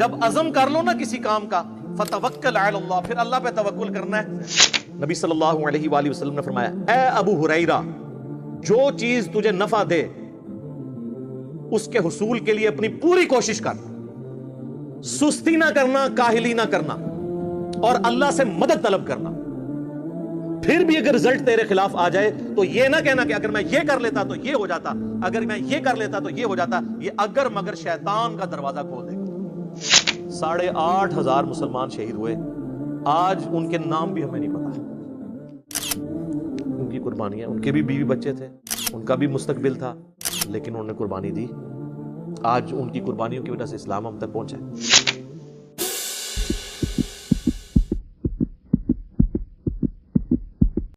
جب عزم کر لو نا کسی کام کا فتوکل علی اللہ، پھر اللہ پہ توکل کرنا ہے۔ نبی صلی اللہ علیہ وآلہ وسلم نے فرمایا اے ابو ہریرہ، جو چیز تجھے نفع دے اس کے حصول کے لیے اپنی پوری کوشش کر، سستی نہ کرنا، کاہلی نہ کرنا، اور اللہ سے مدد طلب کرنا۔ پھر بھی اگر رزلٹ تیرے خلاف آ جائے تو یہ نہ کہنا کہ اگر میں یہ کر لیتا تو یہ ہو جاتا، اگر میں یہ کر لیتا تو یہ ہو جاتا۔ یہ اگر مگر شیطان کا دروازہ کھول دے گا۔ 8,500 مسلمان شہید ہوئے، آج ان کے نام بھی ہمیں نہیں پتا۔ ان کی قربانیاں، ان کے بھی بیوی بچے تھے، ان کا بھی مستقبل تھا، لیکن انہوں نے قربانی دی۔ آج ان کی قربانیوں کی وجہ سے اسلام ہم تک پہنچا ہے۔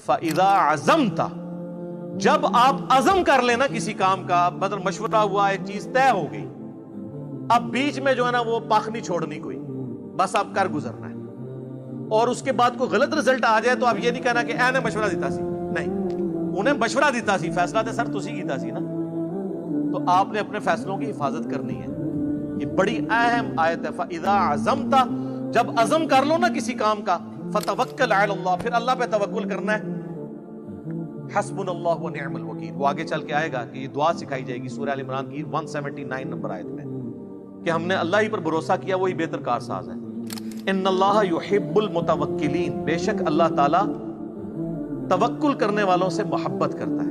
فَإِذَا عَزَمْتَ، جب آپ عزم کر لینا کسی کام کا، مطلب مشورہ ہوا، ایک چیز طے ہو گئی، اب بیچ میں جو ہے نا وہ پاک نہیں چھوڑنی کوئی، بس آپ کر گزرنا ہے۔ اور اس کے بعد کوئی غلط رزلٹ آ جائے تو آپ یہ نہیں کہنا کہ اے نے مشورہ دیتا سی، نہیں، انہیں مشورہ دیتا سی، فیصلہ تو سر تسی کیتا سی نا، تو آپ نے اپنے فیصلوں کی حفاظت کرنی ہے۔ یہ بڑی اہم آیت ہے۔ فَإِذَا عَزَمْتَ، جب عزم کر لو نا کسی کام کا، فَتَوَكَّلْ عَلَى اللَّهِ، پھر اللہ پہ توکل کرنا ہے۔ حسبنا اللہ ونعم الوکیل، وہ آگے چل کے آئے گا کہ یہ دعا سکھائی جائے گی سورہ ال عمران کی 179 نمبر آیت میں، کہ ہم نے اللہ ہی پر بھروسہ کیا، وہی بہتر کارساز ہے۔ ان اللہ یحب المتوکلین، بے شک اللہ تعالی توکل کرنے والوں سے محبت کرتا ہے۔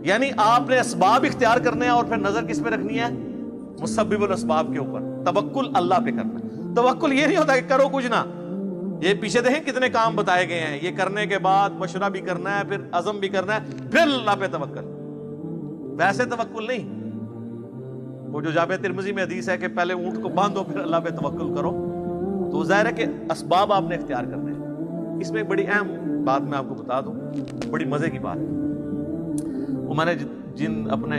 یعنی آپ نے اسباب اختیار کرنے ہیں اور پھر نظر کس پہ رکھنی ہے؟ مسبب الاسباب کے اوپر۔ توکل اللہ پہ کرنا ہے۔ توکل یہ نہیں ہوتا کہ کرو کچھ نہ، یہ پیچھے دیکھیں کتنے کام بتائے گئے ہیں، یہ کرنے کے بعد مشورہ بھی کرنا ہے، پھر عزم بھی کرنا ہے، پھر اللہ پہ توکل۔ ویسے توکل نہیں، وہ جو جامع ترمذی میں حدیث ہے کہ پہلے اونٹ کو باندھو پھر اللہ پہ توکل کرو، تو ظاہر ہے کہ اسباب آپ نے اختیار کرنے ہیں۔ اس میں ایک بڑی اہم بات میں آپ کو بتا دوں، بڑی مزے کی بات ہے۔ وہ میں نے جن اپنے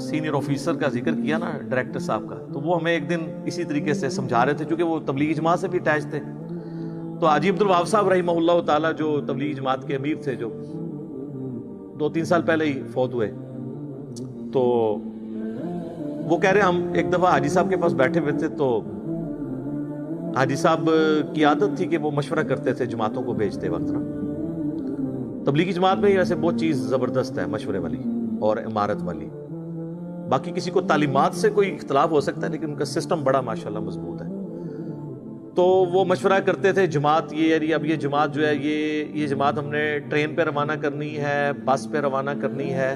سینئر آفیسر کا ذکر کیا نا، ڈائریکٹر صاحب کا، تو وہ ہمیں ایک دن اسی طریقے سے سمجھا رہے تھے، چونکہ وہ تبلیغ جماعت سے بھی اٹیچ تھے۔ تو حاجی عبدالوہاب صاحب رحمہ اللہ تعالیٰ جو تبلیغ جماعت کے امیر تھے، جو 2-3 سال پہلے ہی فوت ہوئے، تو وہ کہہ رہے ہم ایک دفعہ حاجی صاحب کے پاس بیٹھے ہوئے تھے، تو حاجی صاحب کی عادت تھی کہ وہ مشورہ کرتے تھے جماعتوں کو بھیجتے وقت نا۔ تبلیغی جماعت میں ویسے بہت چیز زبردست ہے مشورے والی اور امارت والی، باقی کسی کو تعلیمات سے کوئی اختلاف ہو سکتا ہے، لیکن ان کا سسٹم بڑا ماشاءاللہ مضبوط ہے۔ تو وہ مشورہ کرتے تھے جماعت یہ یعنی اب یہ جماعت جو ہے یہ جماعت ہم نے ٹرین پہ روانہ کرنی ہے، بس پہ روانہ کرنی ہے،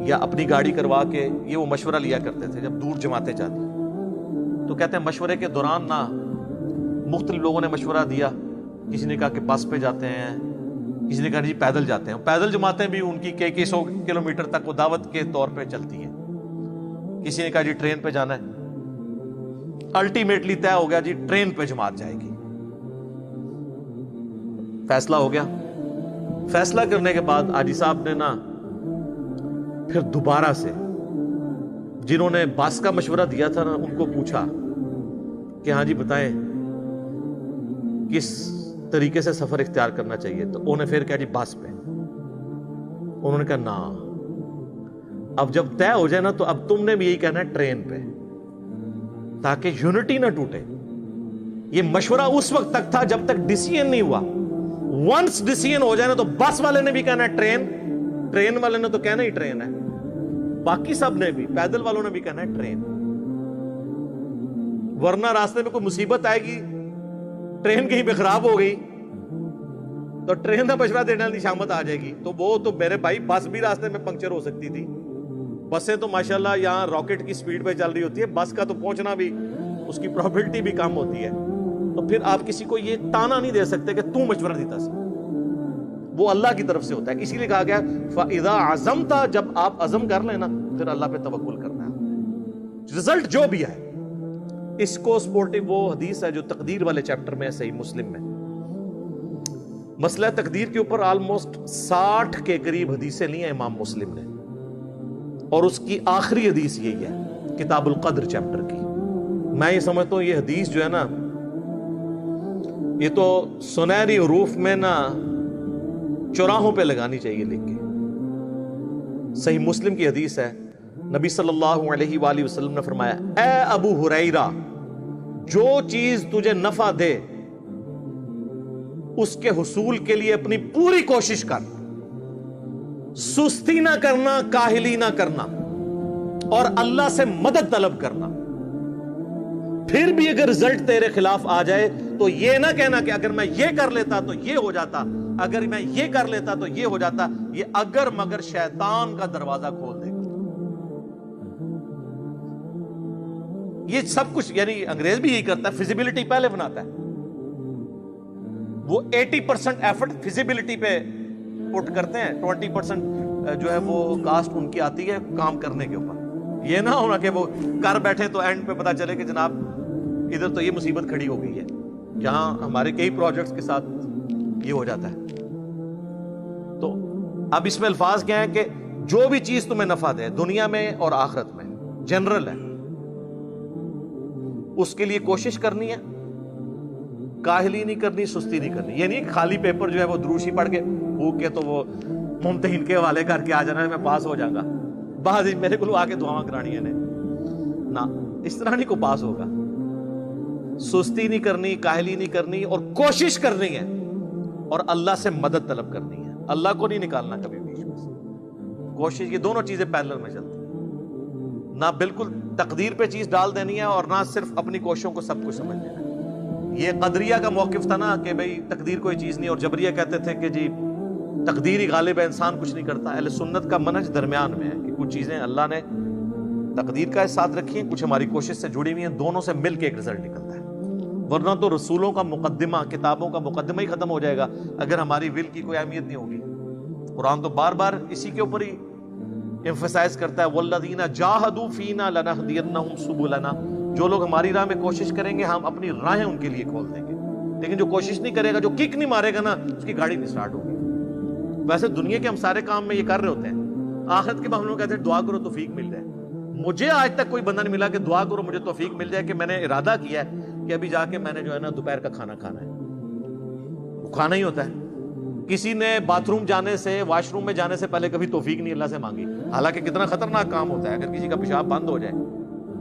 یا اپنی گاڑی کروا کے، یہ وہ مشورہ لیا کرتے تھے جب دور جماعتیں جاتی۔ تو کہتے ہیں مشورے کے دوران نا مختلف لوگوں نے مشورہ دیا، کسی نے کہا کہ بس پہ جاتے ہیں، کسی نے کہا جی پیدل جاتے ہیں۔ پیدل جماعتیں بھی ان کی کئی 100 کلومیٹر تک وہ دعوت کے طور پہ چلتی ہیں۔ کسی نے کہا جی ٹرین پہ جانا ہے۔ الٹیمیٹلی طے ہو گیا جی ٹرین پہ جماعت جائے گی، فیصلہ ہو گیا۔ فیصلہ کرنے کے بعد حاجی صاحب نے نا پھر دوبارہ سے جنہوں نے بس کا مشورہ دیا تھا نا ان کو پوچھا کہ ہاں جی بتائیں کس طریقے سے سفر اختیار کرنا چاہیے، تو انہوں نے پھر کہا جی بس پہ۔ انہوں نے کہا نا، اب جب طے ہو جائے نا تو اب تم نے بھی یہی کہنا ہے ٹرین پہ، تاکہ یونٹی نہ ٹوٹے۔ یہ مشورہ اس وقت تک تھا جب تک ڈیسیژن نہیں ہوا۔ ونس ڈیسیژن ہو جائے نا تو بس والے نے بھی کہنا ہے ٹرین، ٹرین والے نے تو کہنا ہی ٹرین ہے، باقی سب نے بھی، پیدل والوں نے بھی کہنا ہے ٹرین، ورنہ راستے میں کوئی مصیبت آئے گی، ٹرین کہیں پہ خراب ہو گئی تو ٹرین کا مشورہ دینے والی شامت آ جائے گی، تو وہ تو میرے بھائی بس بھی راستے میں پنکچر ہو سکتی تھی۔ بسیں تو ماشاءاللہ یہاں راکٹ کی سپیڈ پہ چل رہی ہوتی ہے، بس کا تو پہنچنا بھی اس کی پروبیبلٹی بھی کم ہوتی ہے۔ تو پھر آپ کسی کو یہ تانا نہیں دے سکتے کہ تو مشورہ دیتا سی، وہ اللہ کی طرف سے ہوتا ہے۔ اسی لیے کہا گیا فَإِذَا عَزَمْتَ، جب آپ عزم کر لینا پھر اللہ پہ توکل کرنا ہے، رزلٹ جو بھی ہے۔ اس کو سپورٹیو وہ حدیث ہے جو تقدیر والے چیپٹر میں ہے صحیح مسلم میں، مسئلہ تقدیر کے اوپر آلموسٹ 60 کے قریب حدیثیں لی ہیں امام مسلم نے، اور اس کی آخری حدیث یہی ہے کتاب القدر چیپٹر کی۔ میں یہ سمجھتا ہوں یہ حدیث جو ہے نا، یہ تو سنہری حروف میں نا چوراہوں پہ لگانی چاہیے لکھ کے۔ صحیح مسلم کی حدیث ہے، نبی صلی اللہ علیہ وآلہ وسلم نے فرمایا اے ابو ہریرہ، جو چیز تجھے نفع دے اس کے حصول کے لیے اپنی پوری کوشش کر، سستی نہ کرنا، کاہلی نہ کرنا، اور اللہ سے مدد طلب کرنا۔ پھر بھی اگر رزلٹ تیرے خلاف آ جائے تو یہ نہ کہنا کہ اگر میں یہ کر لیتا تو یہ ہو جاتا، اگر میں یہ کر لیتا تو یہ ہو جاتا۔ یہ اگر مگر شیطان کا دروازہ کھول دے گا۔ یہ سب کچھ یعنی انگریز بھی یہی کرتا ہے، فیزیبلٹی پہلے بناتا ہے۔ وہ 80% ایفرٹ فیزیبلٹی پہ پٹ کرتے ہیں، 20% جو ہے وہ کاسٹ ان کی آتی ہے کام کرنے کے اوپر۔ یہ نہ ہونا کہ وہ کر بیٹھے تو اینڈ پہ پتا چلے کہ جناب ادھر تو یہ مصیبت کھڑی ہو گئی ہے، جہاں ہمارے کئی پروجیکٹس کے ساتھ یہ ہو جاتا ہے۔ تو اب اس میں الفاظ کیا ہیں کہ جو بھی چیز تمہیں نفع دے دنیا میں اور آخرت میں، جنرل ہے، اس کے لیے کوشش کرنی ہے، کاہلی نہیں کرنی، سستی نہیں کرنی۔ یہ نہیں خالی پیپر جو ہے وہ دروشی پڑھ کے پھونک کے تو وہ ممتحن کے حوالے کر کے آ جانا ہے میں پاس ہو جاؤں گا، بعض میرے کو آ کے دعاواں کرانی ہے نہ، اس طرح نہیں کو پاس ہوگا۔ سستی نہیں کرنی، کاہلی نہیں کرنی، اور کوشش کرنی ہے، اور اللہ سے مدد طلب کرنی ہے۔ اللہ کو نہیں نکالنا کبھی بیچ میں سے، کوشش، یہ دونوں چیزیں پیرلل میں چلتی ہیں۔ نہ بالکل تقدیر پہ چیز ڈال دینی ہے، اور نہ صرف اپنی کوششوں کو سب کچھ سمجھ لینا ہے۔ یہ قدریہ کا موقف تھا نا کہ بھئی تقدیر کوئی چیز نہیں، اور جبریہ کہتے تھے کہ جی تقدیر ہی غالب ہے، انسان کچھ نہیں کرتا۔ اہل سنت کا منہج درمیان میں ہے کہ کچھ چیزیں اللہ نے تقدیر کا ساتھ رکھی ہیں، کچھ ہماری کوشش سے جڑی ہوئی ہیں، دونوں سے مل کے ایک رزلٹ نکلتا ہے۔ ورنہ تو رسولوں کا مقدمہ، کتابوں کا مقدمہ ہی ختم ہو جائے گا اگر ہماری ول کی کوئی اہمیت نہیں ہوگی۔ قرآن تو بار بار اسی کے اوپر ہی ایمفسائز کرتا ہے، والذین جاہدوا فینا لنہدینہم سبلنا، جو لوگ ہماری راہ میں کوشش کریں گے ہم اپنی راہیں ان کے لیے کھول دیں گے۔ لیکن جو کوشش نہیں کرے گا، جو کک نہیں مارے گا نا، اس کی گاڑی نہیں سٹارٹ ہوگی۔ ویسے دنیا کے ہم سارے کام میں یہ کر رہے ہوتے ہیں، آخرت کے معاملوں کہتے ہیں دعا کرو توفیق مل جائے۔ مجھے آج تک کوئی بندہ نہیں ملا کہ دعا کرو مجھے توفیق مل جائے کہ میں نے ارادہ کیا ہے کہ ابھی جا کے میں نے جو ہے نا دوپہر کا کھانا کھانا ہے، وہ کھانا ہی ہوتا ہے۔ کسی نے باتھ روم جانے سے، واش روم میں جانے سے پہلے کبھی توفیق نہیں اللہ سے مانگی، حالانکہ کتنا خطرناک کام ہوتا ہے اگر کسی کا پیشاب بند ہو جائے۔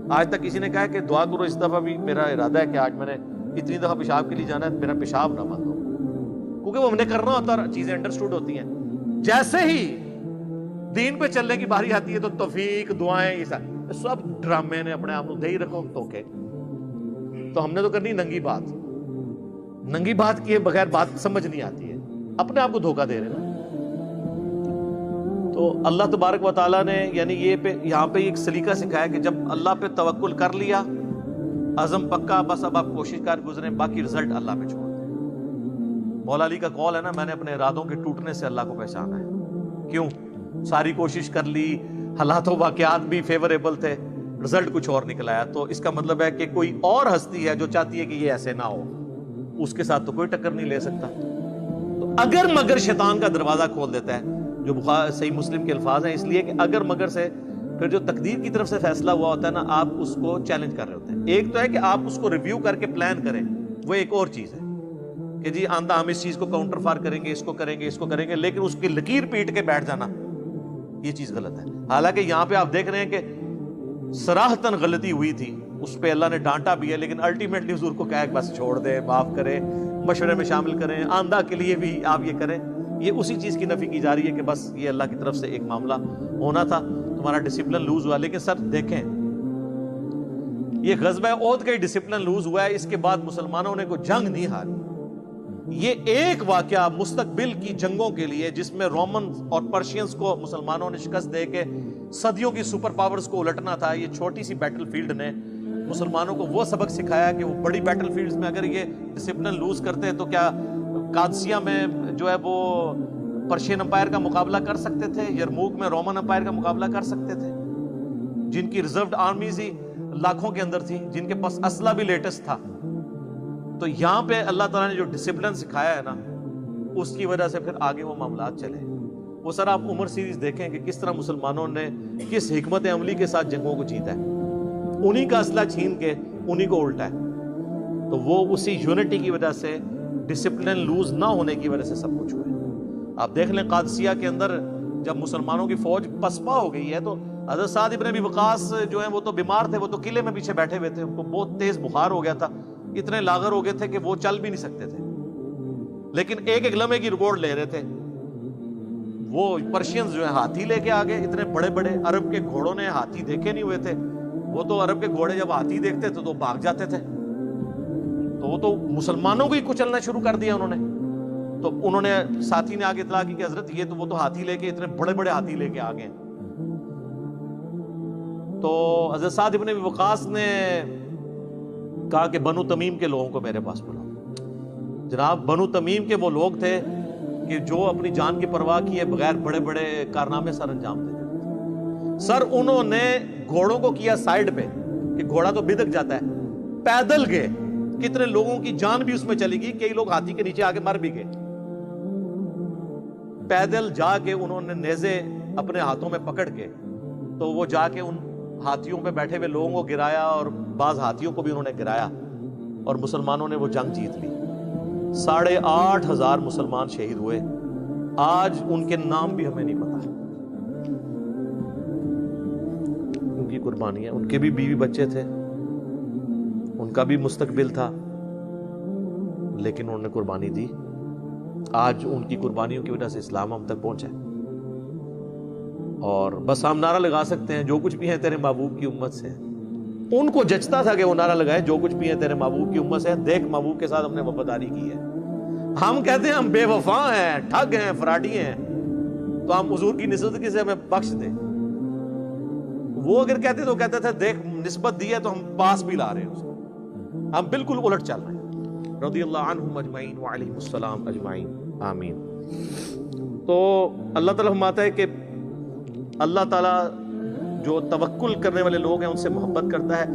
آج تک کسی نے کہا کہ دعا کرو اس دفعہ بھی میرا ارادہ ہے کہ آج میں نے اتنی دفعہ پیشاب کے لیے جانا ہے، میرا پیشاب نہ بند ہو، کیونکہ وہ ہم نے کرنا ہوتا ہے، چیزیں انڈرسٹوڈ ہوتی ہیں۔ جیسے ہی دین پہ چلنے کی باری آتی ہے تو توفیق، دعائیں، یہ سب ڈرامے نے اپنے آپ کو دے ہی رکھو توکے۔ تو ہم نے تو کرنی ننگی بات، ننگی بات کیے بغیر بات سمجھ نہیں آتی ہے، اپنے آپ کو دھوکہ دے رہے ہیں۔ تو اللہ تبارک و تعالیٰ نے یعنی یہاں پہ ایک سلیقہ سکھایا کہ جب اللہ پہ توکل کر لیا، عزم پکا، بس اب آپ کوشش کر گزریں، باقی رزلٹ اللہ پہ چھوڑ دیں۔ مولا علی کا قول ہے نا، میں نے اپنے ارادوں کے ٹوٹنے سے اللہ کو پہچانا ہے۔ کیوں؟ ساری کوشش کر لی، حالات و واقعات بھی فیوریبل تھے، رزلٹ کچھ اور نکل آیا۔ تو اس کا مطلب ہے کہ کوئی اور ہستی ہے جو چاہتی ہے کہ یہ ایسے نہ ہو، اس کے ساتھ تو کوئی ٹکر نہیں لے سکتا۔ تو اگر مگر شیطان کا دروازہ کھول دیتا ہے، جو صحیح مسلم کے الفاظ ہیں، اس لیے کہ اگر مگر سے پھر جو تقدیر کی طرف سے فیصلہ ہوا ہوتا ہے نا، آپ اس کو چیلنج کر رہے ہوتے ہیں۔ ایک تو ہے کہ آپ اس کو ریویو کر کے پلان کریں، وہ ایک اور چیز ہے کہ جی آندہ ہم اس چیز کو کاؤنٹر فار کریں گے، اس کو کریں گے، اس کو کریں گے، لیکن اس کی لکیر پیٹ کے بیٹھ جانا، یہ چیز غلط ہے۔ حالانکہ یہاں پہ آپ دیکھ رہے ہیں کہ صراحتاً غلطی ہوئی تھی، اس پہ اللہ نے ڈانٹا بھی ہے، لیکن الٹیمیٹلی حضور کو کہا کہ بس چھوڑ دیں، معاف کریں، مشورے میں شامل کریں، آندہ کے لیے بھی آپ یہ کریں۔ یہ اسی چیز کی نفی کی جا رہی ہے کہ بس یہ اللہ کی طرف سے ایک معاملہ ہونا تھا، تمہارا ڈسپلن لوز ہوا۔ لیکن سر دیکھیں، یہ غزوہ احد کا ہی ڈسپلن لوز ہوا ہے، اس کے بعد مسلمانوں نے کوئی جنگ نہیں ہاری۔ یہ ایک واقعہ مستقبل کی جنگوں کے لیے، جس میں رومن اور پرشینز کو مسلمانوں نے شکست دے کے صدیوں کی سپر پاورز کو الٹنا تھا، یہ چھوٹی سی بیٹل فیلڈ نے مسلمانوں کو وہ سبق سکھایا کہ وہ بڑی بیٹل فیلڈز میں اگر یہ ڈسپلن لوز کرتے تو کیا قادسیہ میں جو ہے وہ پرشین امپائر کا مقابلہ کر سکتے تھے، یرموک میں رومن امپائر کا مقابلہ کر سکتے تھے، جن کی ریزروڈ آرمیز ہی لاکھوں کے اندر تھی، جن کے پاس اسلحہ بھی لیٹسٹ تھا۔ تو یہاں پہ اللہ تعالیٰ نے جو ڈسپلن سکھایا ہے نا، اس کی وجہ سے پھر آگے وہ معاملات چلے۔ وہ سر آپ عمر سیریز دیکھیں کہ کس طرح مسلمانوں نے کس حکمت عملی کے ساتھ جنگوں کو جیتا ہے، انہی کا اسلحہ چھین کے انہی کو الٹا ہے۔ تو وہ اسی یونٹی کی وجہ سے، ڈسپلن لوز نہ ہونے کی وجہ سے سب کچھ ہوئے۔ آپ دیکھ لیں قادسیہ کے اندر جب مسلمانوں کی فوج پسپا ہو گئی ہے تو حضرت سعد ابن ابی وقاص جو ہیں وہ تو بیمار تھے، وہ تو قلعے میں پیچھے بیٹھے ہوئے تھے، ان کو بہت تیز بخار ہو گیا تھا، اتنے لاغر ہو گئے تھے کہ وہ چل بھی نہیں سکتے تھے، لیکن ایک ایک لمحے کی رپورٹ لے رہے تھے۔ وہ پرشینز جو ہیں ہاتھی لے کے آگے، اتنے بڑے بڑے، عرب کے گھوڑوں نے ہاتھی دیکھے نہیں ہوئے تھے، وہ تو عرب کے گھوڑے جب ہاتھی دیکھتے تھے تو بھاگ جاتے تھے، تو وہ تو مسلمانوں کو ہی کچلنا شروع کر دیا انہوں نے۔ تو انہوں نے، ساتھی نے آگے اطلاع کی کہ حضرت یہ تو وہ تو ہاتھی لے کے، اتنے بڑے بڑے ہاتھی لے کے آگے ہیں۔ تو حضرت سعد ابن ابی وقاص نے کہا کہ بنو تمیم کے لوگوں کو میرے پاس بلاؤ۔ جناب بنو تمیم کے وہ لوگ تھے کہ جو اپنی جان کی پرواہ کیے بغیر بڑے بڑے کارنامے سر انجام دیتے تھے۔ سر انہوں نے گھوڑوں کو کیا سائیڈ پہ کہ گھوڑا تو بدک جاتا ہے، پیدل گئے، کتنے لوگوں کی جان بھی اس میں چلی گئی، کئی لوگ ہاتھی کے نیچے آگے مر بھی گئے۔ پیدل جا کے انہوں نے نیزے اپنے ہاتھوں میں پکڑ کے، تو وہ جا کے ان ہاتھیوں پہ بیٹھے ہوئے لوگوں کو گرایا، اور بعض ہاتھیوں کو بھی انہوں نے گرایا، اور مسلمانوں نے وہ جنگ جیت لی۔ 8,500 مسلمان شہید ہوئے۔ آج ان کے نام بھی ہمیں نہیں پتا، ان کی قربانی ہے، ان کے بھی بیوی بچے تھے، ان کا بھی مستقبل تھا، لیکن انہوں نے قربانی دی۔ آج ان کی قربانیوں کی وجہ سے اسلام ہم تک پہنچا ہے، اور بس ہم نعرہ لگا سکتے ہیں جو کچھ بھی ہے تیرے محبوب کی امت سے۔ ان کو جچتا تھا کہ وہ نعرہ لگائے جو کچھ بھی ہے تیرے محبوب کی امت سے، دیکھ محبوب کے ساتھ ہم نے وفاداری کی ہے۔ ہم کہتے ہیں ہم بے وفا ہیں، ٹھگ ہیں، فراڈی ہیں، تو ہم حضور کی نسبت سے ہمیں بخش دیں۔ وہ اگر کہتے تو کہتے تھے دیکھ نسبت دی ہے تو ہم پاس بھی لا رہے ہیں اس کو، ہم بالکل الٹ چل رہے ہیں۔ رضی اللہ عنہم اجمعین وعلیہم السلام اجمعین، آمین۔ تو اللہ تعالیٰ فرماتا ہے کہ اللہ تعالیٰ جو توکل کرنے والے لوگ ہیں ان سے محبت کرتا ہے۔